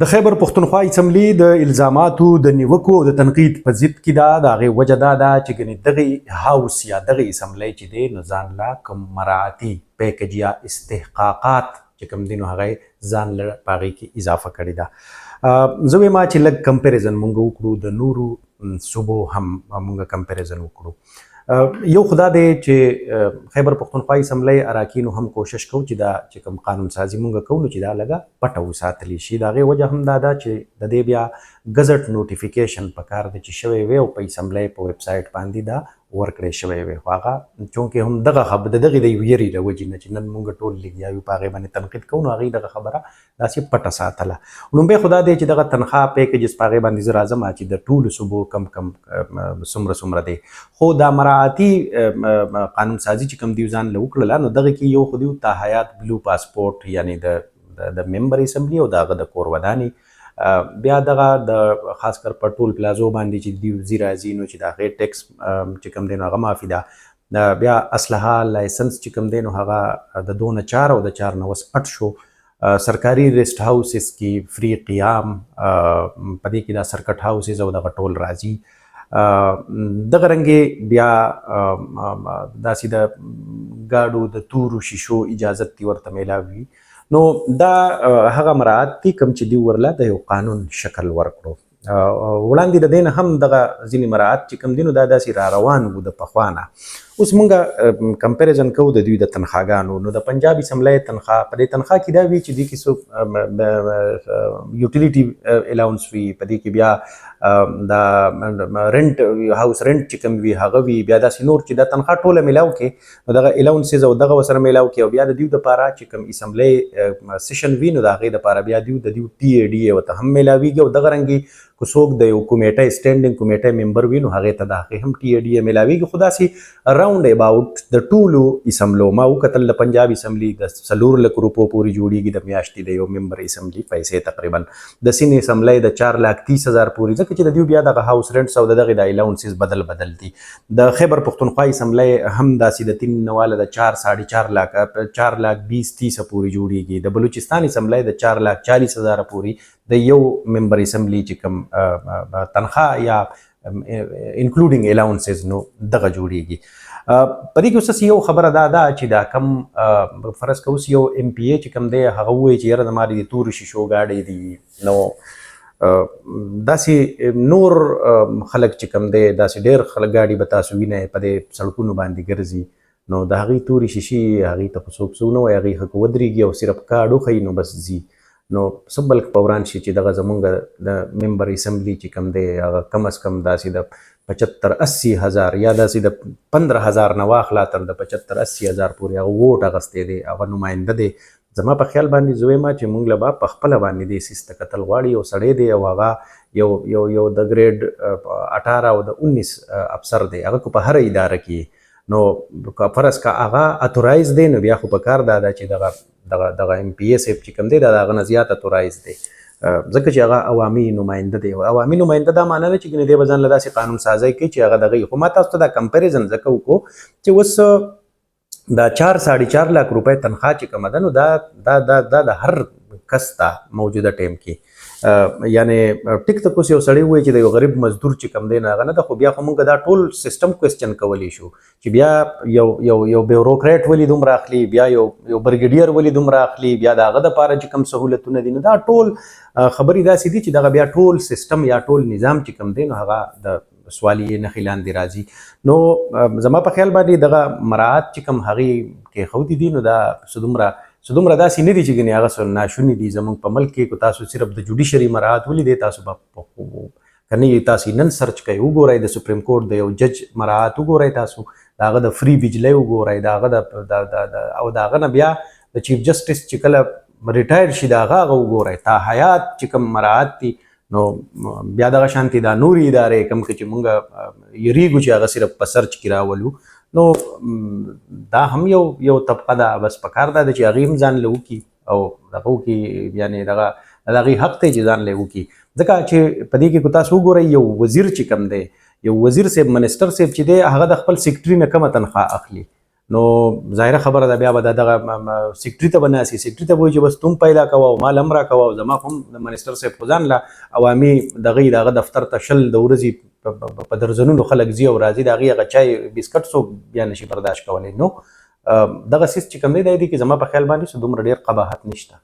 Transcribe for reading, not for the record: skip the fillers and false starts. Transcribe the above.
د خیبر پښتونخوا اسمبلی د الزاماتو د نیوکو د تنقید په ضد کې دا د هغې وجه دا ده چې ګنې دغې هاوس یا دغې اسمبلی چې دی نو ځان له کوم مراعاتي پیکج یا استحقاقات چې کوم دي نو هغه یې ځان له په هغې کې اضافه کړې ده. زه وایم چې لږ کمپیریزن مونږ وکړو د نورو صوبو هم مونږ کمپیریزن وکړو. یو خدا دی چې خیبر پښتونخوا اسمبلی اراکینو هم کوشش کوو چې دا چې کوم قانون سازي مونږ کوو نو چې دا لږه پټه وساتلی شي. د هغې وجه هم دا ده چې د دې بیا ګزټ نوټیفیکیشن پکار دی چې شوی وی او په اسمبلی په ویب سایټ باندې دا ورکړی شوی وی. خو هغه چونکې هم دغه د دغې د ویرې د وجې نه چې نن مونږ ټول لګیا یو په هغې باندې تنقید کوو نو هغې دغه خبره داسې پټه ساتله. لومبی خو دا دی چې دغه تنخواه پیکیجز په هغې باندې زه راځم چې د ټولو صوبو کم څومره دی. خو دا مراعاتي قانون سازي چې کوم دیو ځان له وکړله نو دغه کې یو خو دیو تا حیات بلو پاسپورټ یعنې د ممبر اسمبلی او د هغه د کور ودانې بیا دغه د خاص کر په ټول پلازو باندې چې دیو ځي راځي نو چې د هغې ټیکس چې کوم دی نو هغه معافي ده. بیا اسلحه لایسنس چې کوم دی نو هغه د 2004 او د 4 نه اوس 8 شو. سرکاري ریسټ هاوسز کې فری قیام په دې کې دا سرکټ هاوسز او دغه ټول راځي. دغه رنګې بیا داسې د ګاډو د تورو شیشو اجازت دي ورته میلاوي. نو دا هغه مراعات دي کوم چې دوی ورله د یو قانون شکل ورکړو. وړاندې د دې نه هم دغه ځینې مراعات چې کوم دي نو دا داسې را روان وو د پخوا نه. اوس مونږ کمپیریزن کوو د دوی د تنخواګانو. نو د پنجاب اسمبلی تنخواه په دې تنخواه کې دا وي چې دوی کې څوک یوټیلیټي الاونس وي، په دې کې بیا د رنټ هاوس رنټ چې کوم وي هغه وي، بیا داسې نور چې دا تنخواه ټوله میلاو کې نو دغه الاونسز او دغه ورسره میلاو کې او بیا د دوی دپاره چې کوم اسمبلی سیشن وي نو د هغې دپاره بیا دوی د دوی ټي اے ډي اے ورته هم میلاویږي او دغه رنګې که څوک د یو کمیټه سټینډینګ کمیټه ممبر وي نو هغې ته د هغې هم ټي اے ډي اے میلاویږي. خو داسې راونډ اباوټ د ټولو اسمبلو ما وکتل د پنجاب اسمبلی د 4 لک روپو پورې جوړیږي د میاشتې د یو ممبر اسمبلی پیسې تقریبا. د سین اسمبلی د 4,30,000 پورې، ځکه چې د دوی بیا دغه هاوس رنټس او د دغې د الاونسز بدل دي. د خیبر پښتونخوا اسمبلی هم داسې د 3 نواله د 4.5 لک 4,20,30 پورې جوړیږي. د بلوچستان اسمبلی د 4,40,000 پورې د یو ممبر اسمبلی چې کوم تنخواه یا انکلوډینګ الاونسز نو دغه جوړیږي. په دې کې اوس یو خبره دا ده چې دا کم فرض که اوس یو ایم پی اے چې کوم دی هغه ووایي چې یاره زما د تورو شیشو ګاډۍ دي، نو داسې نور خلک چې کوم دی داسې ډېر خلک ګاډي به تاسو وینئ په دې سړکونو باندې ګرځي نو د هغې تورې شیشې هغې ته خو څوک څه ونه وایي، هغې ښه که ودرېږي او صرف کاډ وښیي نو بس ځي. نو څه بلک په وران شي چې دغه زمونږ د ممبر اسمبلی چې کوم دی هغه کم از کم داسې د 75-80 هزار یا داسې د 15 هزار نه واخله تر د 75-80 هزار پورې هغه ووټ اخیستی دی، هغه نماینده دی. زما په خیال باندې زه وایم چې مونږ له به په خپله باندې دې سیس ته کتل غواړي. یو سړی دی او هغه یو د ګریډ 18 او د 19 افسر دی، هغه که په هره اداره کې نو که فرض که هغه اتورایز دی نو بیا خو په کار دا ده چې دغه ایم پی اے صاحب چې کوم دی دا د هغه نه زیات اتورایز دی، ځکه چې هغه عوامي نماینده دی. عوامي نماینده دا معنی نه چې ګنې دی به ځان له داسې قانون سازی کوي چې هغه دغه. خو ما تاسو ته دا کمپیریزن ځکه وکړو چې اوس دا 4.5 لک روپۍ تنخواه چې کومه ده نو دا د هر کس ته موجوده ټایم کې یعنې ټیک ته کوس یو سړی ووایي چې د یو غریب مزدور چې کوم دی نه هغه نه ده، خو بیا خو موږ دا ټول سیسټم کوېسچن کولی شو چې بیا یو بیوروکریټ ولې دومره اخلي، بیا یو برګیډیر ولې دومره اخلي، بیا د هغه دپاره چې کوم سهولتونه دي. نو دا ټول خبرې داسې دي چې دغه بیا ټول سیسټم یا ټول نظام چې کوم دی نو هغه د سوالي نښې لاندې راځي. نو زما په خیال باندې دغه مراعات چې کوم هغې کېښودي دي نو دا څه دومره داسې نه دي چې ګنې هغه څه ناشوني دي. زموږ په ملک کې که تاسو صرف د جوډیشري مراعات ولیدئ تاسو به که نه تاسو نن سرچ کوئ وګورئ د سپریم کورټ د یو جج مراعات وګورئ، تاسو د هغه د فری بجلی وګورئ، د هغه او د هغه نه بیا د چیف جسټس چې کله ریټایر شي د هغه وګورئ. تا حیات چې کوم مراعات دي نو بیا دغه شانتې دا نورې ادارې کوم چې مونږ یریږو چې هغه صرف په سرچ کې راولو نو دا هم یو طبقه ده. بس پکار ده چې هغې هم ځان له وکړي او دغه وکړي، یعنې دغه د هغې حق دی چې ځان له وکړي. ځکه چې په دې کې که تاسو وګورئ یو وزیر چې کوم دی، یو وزیر صاحب منسټر صاحب چې دی هغه د خپل سیکرټري نه کمه تنخواه اخلي. نو ظاهره خبره ده بیا به دغه سیکرټري ته به ناسي، سیکرټري ته به وایي چې بس تم پیدا کوه او مال هم راکوه او زما خو هم د منسټر صاحب خو ځان له عوامي دغه دفتر ته شل د ورځې په درځنونو خلک ځي او راځي، د هغې هغه چای بسکټ څوک بیا نشي برداشت کولی. نو دغه سیس چې کوم دی دی کې زما په خیال باندې دومره ډېر قباحت نشته.